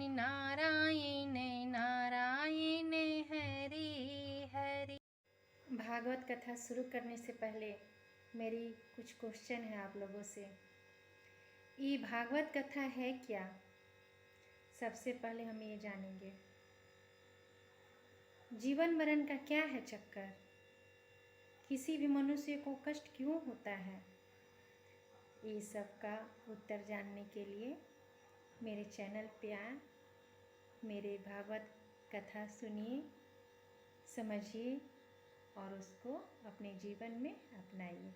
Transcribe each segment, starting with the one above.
नारायण नारायण हरे हरे। भागवत कथा शुरू करने से पहले मेरी कुछ क्वेश्चन है आप लोगों से। ये भागवत कथा है क्या? सबसे पहले हम ये जानेंगे। जीवन मरण का क्या है चक्कर? किसी भी मनुष्य को कष्ट क्यों होता है? ये सब का उत्तर जानने के लिए मेरे चैनल पे आए, मेरे भागवत कथा सुनिए, समझिए और उसको अपने जीवन में अपनाइए।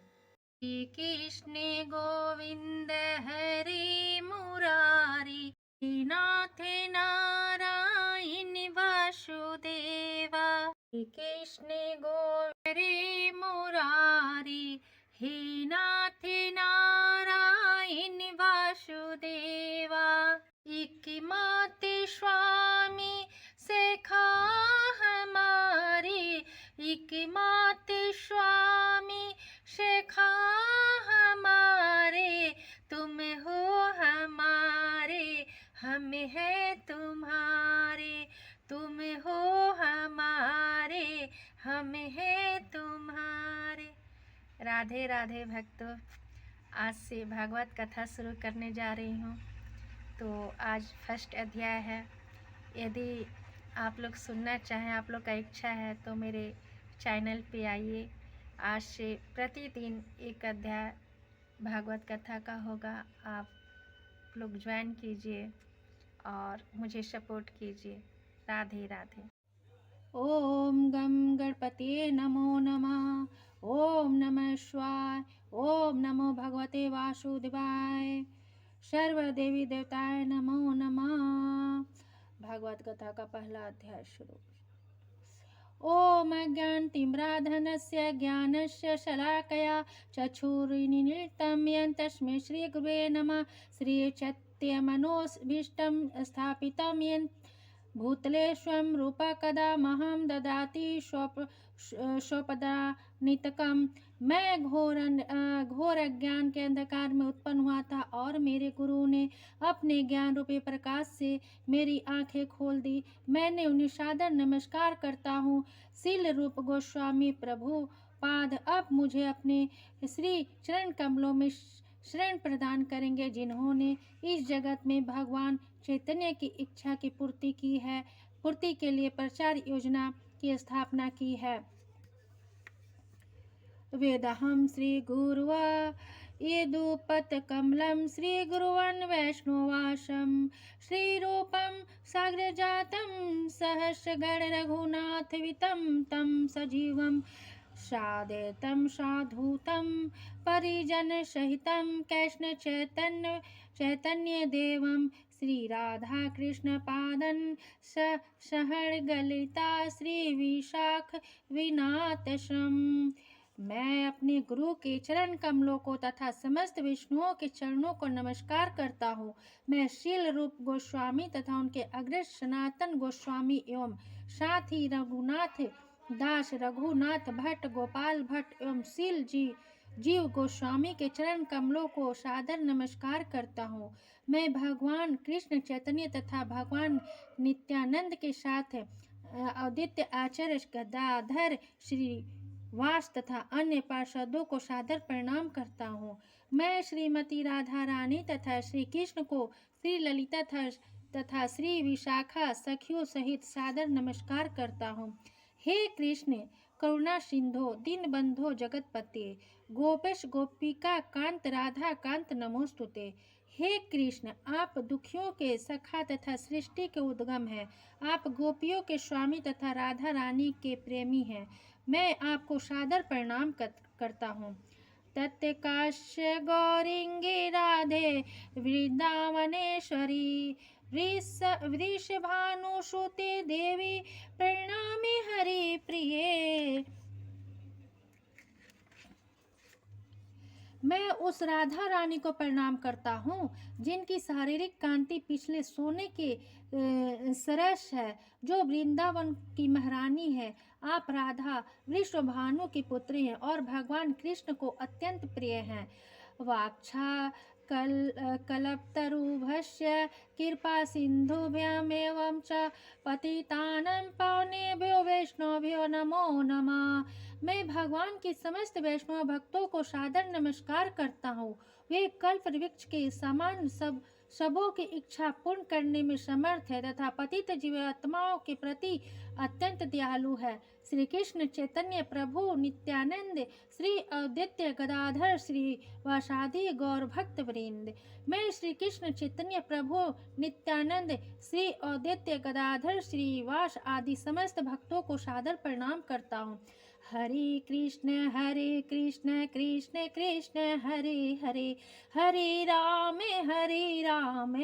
श्री कृष्ण गोविंद हरे मुरारी, नाथ नारायण वासुदेवा। श्री कृष्ण गोविंद हरे मुरारी, हे नाथ नारायण वासुदेवा। एकमात्र स्वामी सखा हमारे, एकमात्र स्वामी सखा हमारे। तुम हो हमारे, हम है तुम्हारे। तुम हो हमारे, हम है तुम्हारे। राधे राधे भक्तों, आज से भागवत कथा शुरू करने जा रही हूँ। तो आज फर्स्ट अध्याय है। यदि आप लोग सुनना चाहें, आप लोग का इच्छा है, तो मेरे चैनल पे आइए। आज से प्रतिदिन एक अध्याय भागवत कथा का होगा। आप लोग ज्वाइन कीजिए और मुझे सपोर्ट कीजिए। राधे राधे। ओम गम गणपते नमो नमः। ओम नमः शिवाय। ओम नमो भगवते वासुदेवाय। सर्वदेवी देवताय नमो नमः। भागवत कथा का पहला अध्याय शुरू। ओम अज्ञानतिमिरान्धस्य ज्ञानस्य शलाकया चक्षुरुन्मीलितं येन तस्मै श्रीगुरुवे नमः। श्रीचैतन्यमनोभीष्टं स्थापितं येन भूतले स्वयं रूपा कदा मह्यं ददाति स्वपदान्तिकम्। मैं घोर अज्ञान के अंधकार में उत्पन्न हुआ था और मेरे गुरु ने अपने ज्ञान रूपी प्रकाश से मेरी आंखें खोल दी। मैंने उन्हें सादर नमस्कार करता हूँ। शील रूप गोस्वामी प्रभु पाद अब मुझे अपने श्री चरण कमलों में शरण प्रदान करेंगे, जिन्होंने इस जगत में भगवान चैतन्य की इच्छा की पूर्ति के लिए प्रचार योजना की स्थापना की है। वेदहं श्री गुरुवा यदुपत कमलं श्री गुरुवन वैष्णवासम। श्री रूपम साग्र जातम सहस्रगण रघुनाथ वितम तम सजीवम सादेतम साधुतम परिजन सहितम कृष्ण चैतन्य देवम। श्री राधा कृष्ण पादन सहगलिता श्री विशाख विनातसम। मैं अपने गुरु के चरण कमलों को तथा समस्त विष्णुओं के चरणों को नमस्कार करता हूँ। मैं शील रूप गोस्वामी तथा उनके अग्रज सनातन गोस्वामी एवं साथ ही रघुनाथ दास, रघुनाथ भट्ट, गोपाल भट्ट एवं शील जीव गोस्वामी के चरण कमलों को सादर नमस्कार करता हूँ। मैं भगवान कृष्ण चैतन्य तथा भगवान नित्यानंद के साथ अद्वितीय आचार्य गदाधर श्रीवास तथा अन्य पार्षदों को सादर प्रणाम करता हूँ। मैं श्रीमती राधा रानी तथा श्री कृष्ण को श्री ललिता तथा श्री विशाखा सखियों सहित सादर नमस्कार करता हूँ। हे कृष्ण करुणा सिंधो दीनबंधो जगतपते गोपेश गोपिका कांत राधा कांत नमोस्तुते। हे कृष्ण आप दुखियों के सखा तथा सृष्टि के उद्गम हैं। आप गोपियों के स्वामी तथा राधा रानी के प्रेमी हैं। मैं आपको सादर प्रणाम करता हूँ। तत्काश्य गौरिंगी राधे वृंदावनेश्वरी वृषभानुसुते देवी प्रणामी हरि प्रिये। मैं उस राधा रानी को प्रणाम करता हूँ जिनकी शारीरिक कांति पिछले सोने के सरस है, जो वृंदावन की महारानी है। आप राधा वृषभानु की पुत्री हैं और भगवान कृष्ण को अत्यंत प्रिय हैं। वाक्षा कल्पतरुभ्यश्च कृपा सिन्धुभ्यमेवं च पतितानं पावनेभ्यो वैष्णवभ्यो नमो नमः। मैं भगवान की समस्त वैष्णव भक्तों को सादर नमस्कार करता हूँ। वे कल्प वृक्ष के समान सबों की इच्छा पूर्ण करने में समर्थ है तथा पतित जीवात्माओं के प्रति अत्यंत दयालु है। श्री कृष्ण चैतन्य प्रभु नित्यानंद, श्री अद्वैत गदाधर श्री वासादि गौर भक्त वृंद। मैं श्री कृष्ण चैतन्य प्रभु नित्यानंद, श्री अद्वैत गदाधर श्री वास आदि समस्त भक्तों को सादर प्रणाम करता हूँ। हरे कृष्ण कृष्ण कृष्ण हरे हरे, हरे राम राम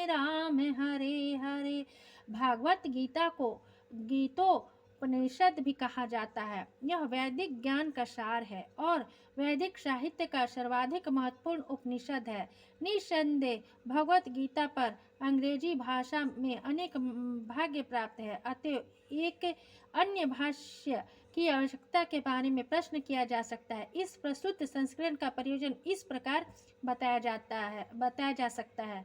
राम हरे हरे। भागवत गीता को गीतोपनिषद भी कहा जाता है। यह वैदिक ज्ञान का सार है और वैदिक साहित्य का सर्वाधिक महत्वपूर्ण उपनिषद है। निस्संदेह भगवत गीता पर अंग्रेजी भाषा में अनेक भाग्य प्राप्त है, अतः एक अन्य भाष्य की आवश्यकता के बारे में प्रश्न किया जा सकता है। इस प्रस्तुत संस्करण का प्रयोजन इस प्रकार बताया जा सकता है।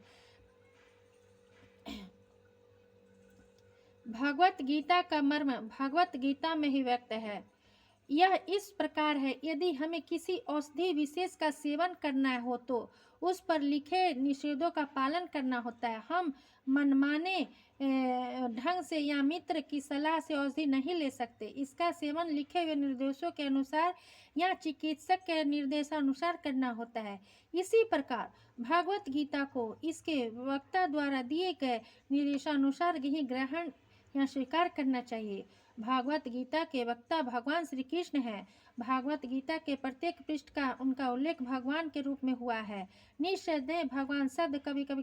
भगवत गीता का मर्म भगवत गीता में ही व्यक्त है। यह इस प्रकार है, यदि हमें किसी औषधि विशेष का सेवन करना हो तो उस पर लिखे निषेधों का पालन करना होता है। हम मनमाने ढंग से या मित्र की सलाह से औषधि नहीं ले सकते। इसका सेवन लिखे हुए निर्देशों के अनुसार या चिकित्सक के निर्देशानुसार करना होता है। इसी प्रकार भागवत गीता को इसके वक्ता द्वारा दिए गए निर्देशानुसार ही ग्रहण या स्वीकार करना चाहिए। भागवत गीता के वक्ता भगवान श्री कृष्ण हैं। भागवत गीता के प्रत्येक पृष्ठ का उनका उल्लेख भगवान के रूप में हुआ है। निस्संदेह भगवान शब्द कभी कभी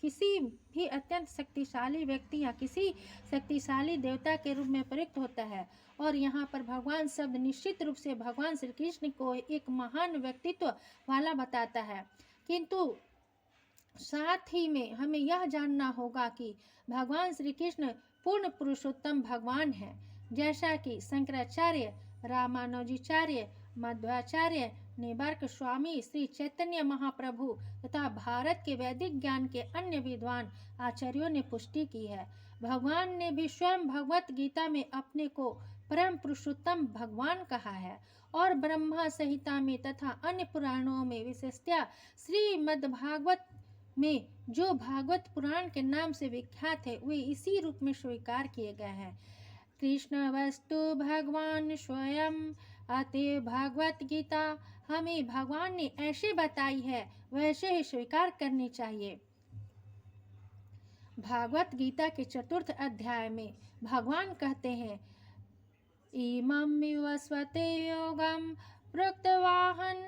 किसी भी अत्यंत शक्तिशाली व्यक्ति या किसी शक्तिशाली देवता के रूप में प्रयुक्त होता है और यहाँ पर भगवान शब्द निश्चित रूप से भगवान श्री कृष्ण को एक महान व्यक्तित्व वाला बताता है। किंतु साथ ही में हमें यह जानना होगा कि भगवान श्री कृष्ण पूर्ण पुरुषोत्तम भगवान है। जैसा कि शंकराचार्य, रामानुजाचार्य, मध्वाचार्य, निबार्क स्वामी, श्री चैतन्य महाप्रभु तथा भारत के वैदिक ज्ञान के अन्य विद्वान आचार्यों ने पुष्टि की है। भगवान ने भी स्वयं भगवत गीता में अपने को परम पुरुषोत्तम भगवान कहा है और ब्रह्मा संहिता में तथा अन्य पुराणों में विशेषतया श्रीमद्भागवत में जो भागवत पुराण के नाम से विख्यात है वे इसी रूप में स्वीकार किए गए हैं। कृष्ण वस्तु भगवान स्वयं, अतएव भागवत गीता हमें भगवान ने ऐसे बताई है वैसे ही स्वीकार करनी चाहिए। भागवत गीता के 4th अध्याय में भगवान कहते हैं, इमं विवस्वते योगम प्रोक्तवाहं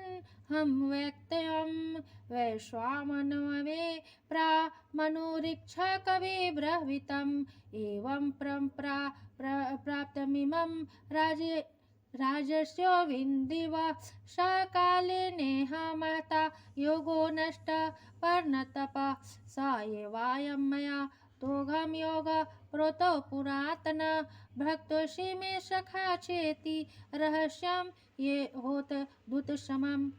हम व्यक्तयं वैश्वानरवे प्रामनुरीक्षा कवे ब्रवीतम् एवं परम्परा प्राप्तमिमं राजस्यो विन्दिव सकाले नेहा महता योगो नष्ट पर्णतप स एवायं मया तोघम योग प्रोतो पुरातन भक्तोषि में सखा चेति रहस्यम ये होत दूत समम।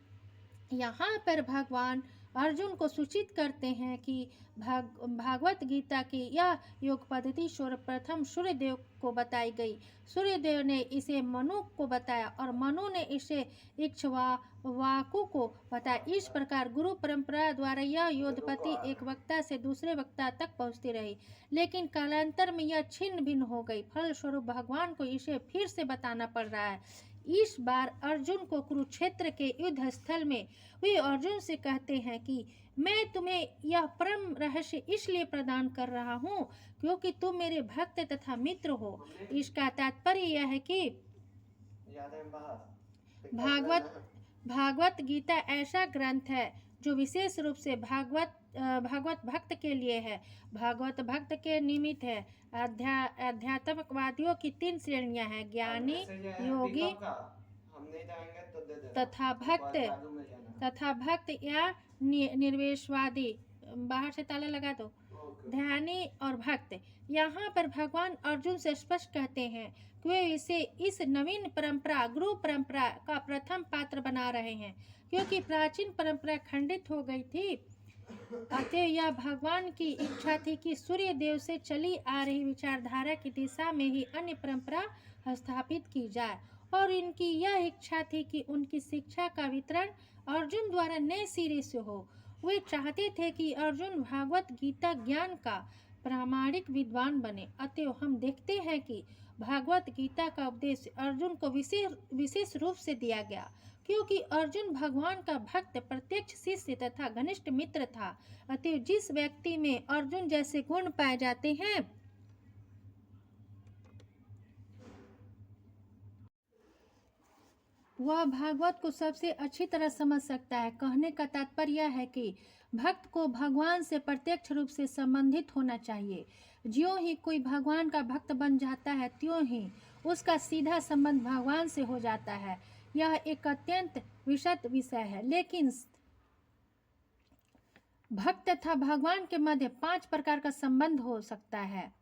यहाँ पर भगवान अर्जुन को सूचित करते हैं कि भागवत गीता की यह योग पद्धति सर्वप्रथम सूर्यदेव को बताई गई। सूर्यदेव ने इसे मनु को बताया और मनु ने इसे इक्ष्वाकु को बताया। इस प्रकार गुरु परंपरा द्वारा यह योद्धपति एक वक्ता से दूसरे वक्ता तक पहुंचती रही, लेकिन कालांतर में यह छिन्न भिन्न हो गई। फलस्वरूप भगवान को इसे फिर से बताना पड़ रहा है। इस बार अर्जुन को कुरुक्षेत्र के युद्ध स्थल में वे अर्जुन से कहते हैं कि मैं तुम्हें यह परम रहस्य इसलिए प्रदान कर रहा हूँ क्योंकि तुम मेरे भक्त तथा मित्र हो। इसका तात्पर्य यह है कि भागवत गीता ऐसा ग्रंथ है जो विशेष रूप से भागवत भक्त के लिए है। भागवत भक्त के निमित्त है। अध्यात्मवादियों की 3 श्रेणियां हैं, ज्ञानी, योगी तथा भक्त या निर्वेशवादी। बाहर से ताला लगा दो। ध्यानी और भक्त। यहाँ पर भगवान अर्जुन से स्पष्ट कहते हैं कि वे इसे इस नवीन परंपरा गुरु परंपरा का प्रथम पात्र बना रहे हैं क्योंकि प्राचीन परंपरा खंडित हो गई थी। अतः यह भगवान की इच्छा थी कि सूर्य देव से चली आ रही विचारधारा की दिशा में ही अन्य परंपरा स्थापित की जाए, और इनकी यह इच्छा थी कि उनकी शिक्षा का वितरण अर्जुन द्वारा नए सिरे से हो। वे चाहते थे कि अर्जुन भागवत गीता ज्ञान का प्रामाणिक विद्वान बने। अतः हम देखते हैं कि भागवत गीता का उपदेश अर्जुन को विशेष रूप से दिया गया, क्योंकि अर्जुन भगवान का भक्त, प्रत्यक्ष शिष्य तथा घनिष्ठ मित्र था। अतः जिस व्यक्ति में अर्जुन जैसे गुण पाए जाते हैं, वह भागवत को सबसे अच्छी तरह समझ सकता है। कहने का तात्पर्य यह है कि भक्त को भगवान से प्रत्यक्ष रूप से संबंधित होना चाहिए। ज्यों ही कोई भगवान का भक्त बन जाता है, त्यों ही उसका सीधा संबंध भगवान से हो जाता है। यह एक अत्यंत विशद विषय है, लेकिन भक्त तथा भगवान के मध्य 5 प्रकार का संबंध हो सकता है।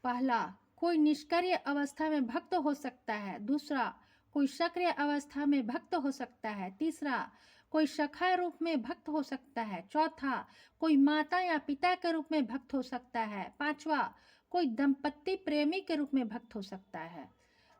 पहला, कोई निष्क्रिय अवस्था में भक्त हो सकता है। दूसरा, कोई सक्रिय अवस्था में भक्त हो सकता है। तीसरा, कोई सखा रूप में भक्त हो सकता है। चौथा, कोई माता या पिता के रूप में भक्त हो सकता है। पांचवा, कोई दंपत्ति प्रेमी के रूप में भक्त हो सकता है।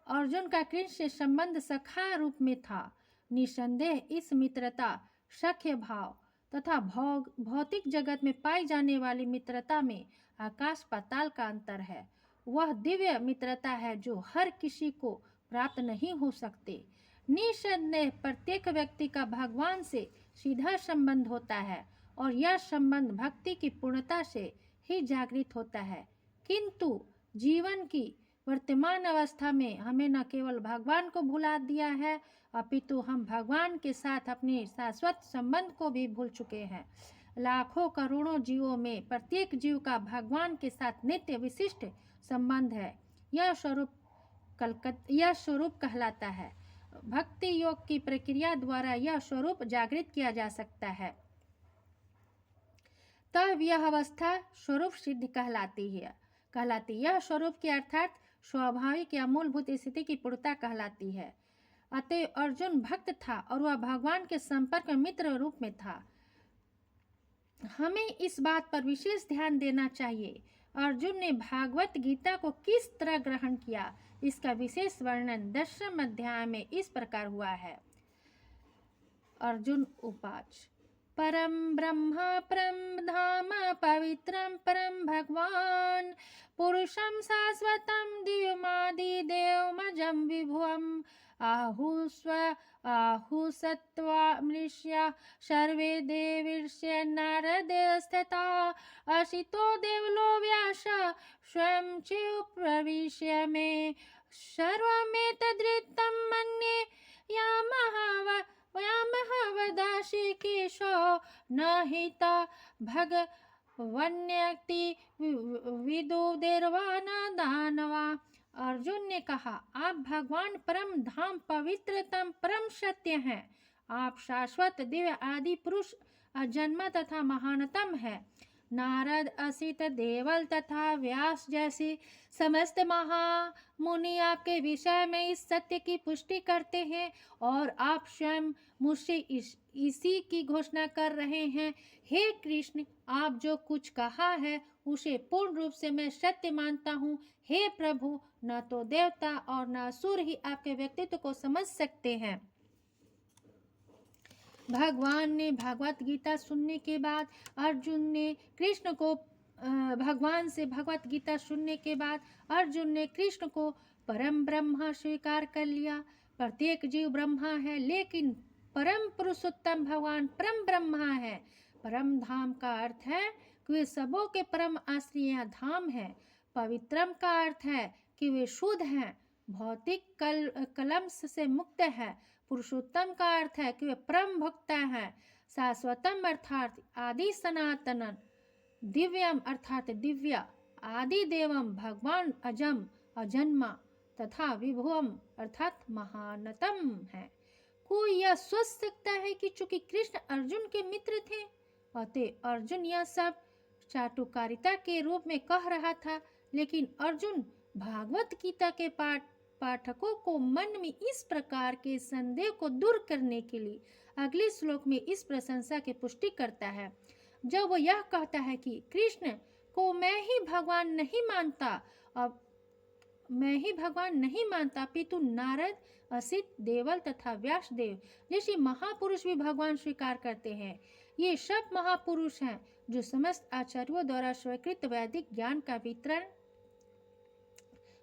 अर्जुन का कृष्ण से संबंध सखा रूप में था। निसंदेह इस मित्रता, सख्य भाव तथा भौतिक जगत में पाई जाने वाली मित्रता में आकाश पाताल का अंतर है। वह दिव्य मित्रता है जो हर किसी को प्राप्त नहीं हो सकते। निसंदेह प्रत्येक व्यक्ति का भगवान से सीधा संबंध होता है, और यह संबंध भक्ति की पूर्णता से ही जागृत होता है। किंतु जीवन की वर्तमान अवस्था में हमें न केवल भगवान को भुला दिया है, अपितु हम भगवान के साथ अपने शाश्वत संबंध को भी भूल चुके हैं। लाखों करोड़ों जीवों में प्रत्येक जीव का भगवान के साथ नित्य विशिष्ट संबंध है। यह स्वरूप कहलाता है। भक्ति योग की प्रक्रिया द्वारा यह स्वरूप जागृत किया जा सकता है, तब यह अवस्था स्वरूप सिद्ध कहलाती है। यह स्वरूप के अर्थात स्वाभाविक या मूलभूत स्थिति की पूर्णता कहलाती है। अतः अर्जुन भक्त था और वह भगवान के संपर्क में मित्र रूप में था। हमें इस बात पर विशेष ध्यान देना चाहिए, अर्जुन ने भागवत गीता को किस तरह ग्रहण किया। इसका विशेष वर्णन 10वें अध्याय में इस प्रकार हुआ है। अर्जुन उवाच, परम ब्रह्म परम धाम पवित्रम परम भगवान पुरुषम शाश्वतम दिव्यमादिदेवमजं विभुवम् आहुसत्त्वा सर्वे देवीर्ष्य नारदस्तथा असितो देवलो व्यास स्वयं च प्रविश्य मे सर्वमेतदृतं मन्ये यामहवदासि केशो न हिता भगवन्यक्ति विदुर्देवा न दानवा। अर्जुन ने कहा, आप भगवान परम धाम पवित्रतम परम सत्य हैं। आप शाश्वत दिव्य आदि पुरुष अजन्मा तथा महानतम है। नारद, असित, देवल तथा व्यास जैसे समस्त महामुनि आपके विषय में इस सत्य की पुष्टि करते हैं, और आप स्वयं मुझसे इसी की घोषणा कर रहे हैं। हे कृष्ण, आप जो कुछ कहा है उसे पूर्ण रूप से मैं सत्य मानता हूँ। हे प्रभु, न तो देवता और न असुर ही आपके व्यक्तित्व को समझ सकते हैं। भगवान ने भागवत गीता सुनने के बाद अर्जुन ने कृष्ण को भगवान से भगवत गीता सुनने के बाद अर्जुन ने कृष्ण को परम ब्रह्मा स्वीकार कर लिया। प्रत्येक जीव ब्रह्मा है, लेकिन परम पुरुषोत्तम भगवान परम ब्रह्मा है। परम धाम का अर्थ है कि वे सबों के परम आश्रय धाम है। पवित्रम का अर्थ है कि वे शुद्ध हैं, भौतिक कलंश से मुक्त है। पुरुषोत्तम का अर्थ है कि वे परम भक्त हैं। शाश्वतम अर्थात आदि सनातन, दिव्यम अर्थात दिव्य, आदि देवम भगवान अजम अजन्मा तथा विभुवम अर्थात महानतम है। कोई यह सोच सकता है कि चूंकि कृष्ण अर्जुन के मित्र थे, अतः अर्जुन यह सब चाटुकारिता के रूप में कह रहा था, लेकिन अर्जुन भागवत गीता के पाठ पाठकों को मन में इस प्रकार के संदेह को दूर करने के लिए अगले श्लोक में इस प्रशंसा की पुष्टि करता है, जब वो यह कहता है कि कृष्ण को मैं ही भगवान नहीं मानता, अब मैं ही भगवान नहीं मानता, अपितु नारद, असित, देवल तथा व्यासदेव जैसे महापुरुष भी भगवान स्वीकार करते हैं। ये सब महापुरुष हैं जो समस्त आचार्यों द्वारा स्वीकृत वैदिक ज्ञान का वितरण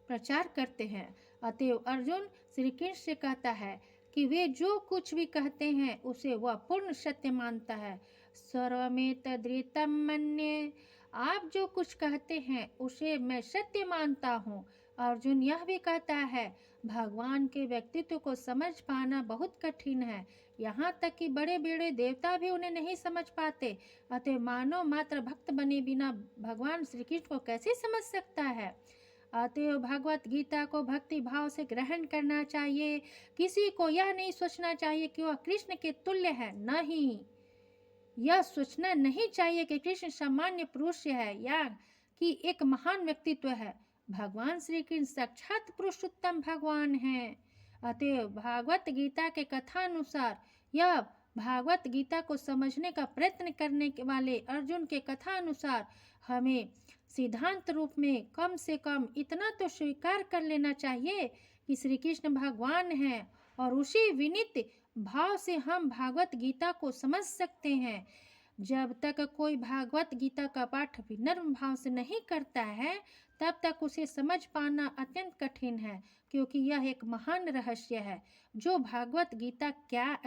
प्रचार करते हैं। अतएव अर्जुन श्री कृष्ण से कहता है कि वे जो कुछ भी कहते हैं उसे वह पूर्ण सत्य मानता है। सर्वमेतद्रितं मन्ये, आप जो कुछ कहते हैं उसे मैं सत्य मानता हूँ। अर्जुन यह भी कहता है भगवान के व्यक्तित्व को समझ पाना बहुत कठिन है, यहाँ तक कि बड़े बड़े देवता भी उन्हें नहीं समझ पाते। अतः मानव मात्र भक्त बने बिना भगवान श्री कृष्ण को कैसे समझ सकता है। अतएव भगवत गीता को भक्ति भाव से ग्रहण करना चाहिए। किसी को यह नहीं सोचना चाहिए कि वह कृष्ण के तुल्य है, नहीं, यह सोचना नहीं चाहिए कि कृष्ण सामान्य पुरुष है या कि एक महान व्यक्तित्व है। भगवान श्री कृष्ण साक्षात पुरुषोत्तम भगवान हैं। अतएव भागवत गीता के कथानुसार यह भागवत गीता को समझने का प्रयत्न करने वाले अर्जुन के कथा अनुसार हमें सिद्धांत रूप में कम से कम इतना तो स्वीकार कर लेना चाहिए कि श्री कृष्ण भगवान हैं, और उसी विनीत भाव से हम भागवत गीता को समझ सकते हैं। जब तक कोई भागवत गीता का पाठ विनम्र भाव से नहीं करता है तब तक उसे समझ पाना अत्यंत कठिन है, क्योंकि यह एक महान रहस्य है। भागवत गीता क्या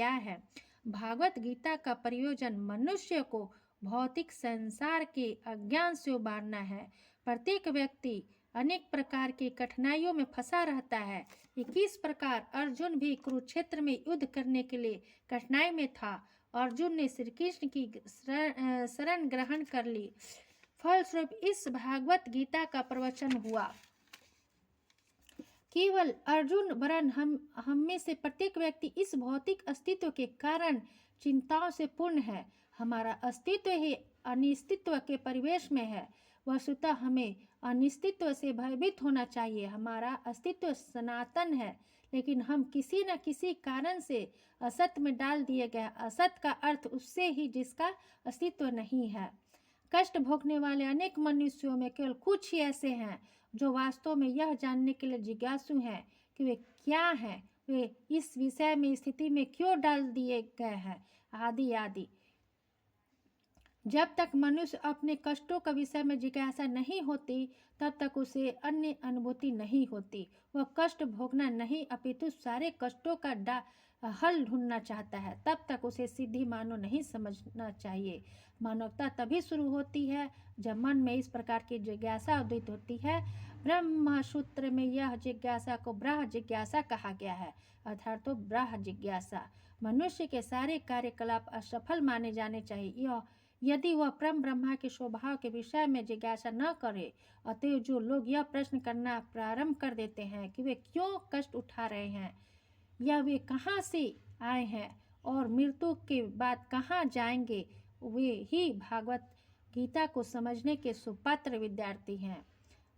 है? भागवत गीता का प्रयोजन मनुष्य को भौतिक संसार के अज्ञान से उबारना है। प्रत्येक व्यक्ति अनेक प्रकार की कठिनाइयों में फंसा रहता है। 21 प्रकार अर्जुन भी कुरुक्षेत्र में युद्ध करने के लिए कठिनाई में था। अर्जुन ने श्री कृष्ण की शरण ग्रहण कर ली। फलस्वरूप इस भागवत गीता का प्रवचन हुआ। केवल अर्जुन वरन हम में से प्रत्येक व्यक्ति इस भौतिक अस्तित्व के कारण चिंताओं से पूर्ण है। हमारा अस्तित्व ही अनिश्चितत्व के परिवेश में है। वस्तुतः हमें अनिश्चितत्व से भयभीत होना चाहिए। हमारा अस्तित्व सनातन है, लेकिन हम किसी न किसी कारण से असत में डाल दिए गए। असत का अर्थ उससे ही जिसका अस्तित्व नहीं है। कष्ट भोगने वाले अनेक मनुष्यों में केवल कुछ ही ऐसे हैं जो वास्तव में यह जानने के लिए जिज्ञासु हैं कि वे क्या हैं, वे इस विषय में स्थिति में क्यों डाल दिए गए हैं, आदि आदि। जब तक मनुष्य अपने कष्टों का विषय में जिज्ञासा नहीं होती तब तक उसे अन्य अनुभूति नहीं होती। वह कष्ट भोगना नहीं अपितु सारे कष्टों का हल ढूंढना चाहता है। तब तक उसे सिद्धि मानो नहीं समझना चाहिए। मानवता तभी शुरू होती है जब मन में इस प्रकार की जिज्ञासा उदित होती है। ब्रह्म सूत्र में यह जिज्ञासा को ब्रह्म जिज्ञासा कहा गया है, अर्थात तो ब्रह्म जिज्ञासा। मनुष्य के सारे कार्यकलाप असफल माने जाने चाहिए यदि वह परम ब्रह्मा के स्वभाव के विषय में जिज्ञासा न करे। अतएव जो लोग यह प्रश्न करना प्रारंभ कर देते हैं कि वे क्यों कष्ट उठा रहे हैं या वे कहाँ से आए हैं और मृत्यु के बाद कहाँ जाएंगे, वे ही भागवत गीता को समझने के सुपात्र विद्यार्थी हैं।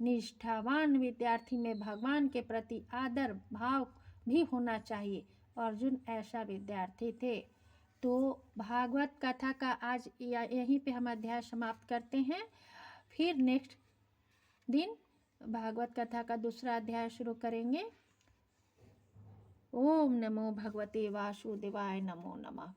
निष्ठावान विद्यार्थी में भगवान के प्रति आदर भाव भी होना चाहिए। अर्जुन ऐसा विद्यार्थी थे। तो भागवत कथा का आज यहीं पे हम अध्याय समाप्त करते हैं। फिर नेक्स्ट दिन भागवत कथा का दूसरा अध्याय शुरू करेंगे। ओम नमो भगवते वासुदेवाय नमो नमः।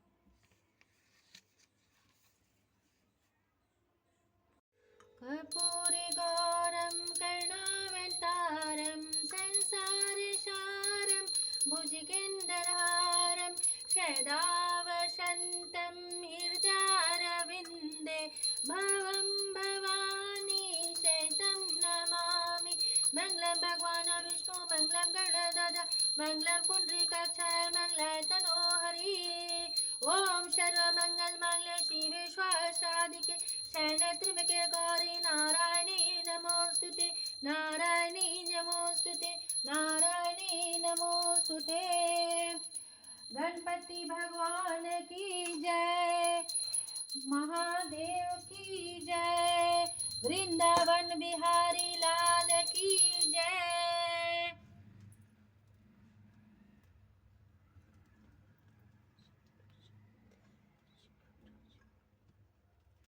कर्पूरे गौरम कर्णावतारम संसारसारम भुजगेन्द्रहारम सदा वसन्तं हृदयारविन्दे भवं भवानी शैतं नमामि। मंगलं भगवान् विष्णु मंगलं गणध्वज मंगलं पुण्डरीकाक्षाय मंगलाय तनोहरि। ओम सर्वमंगल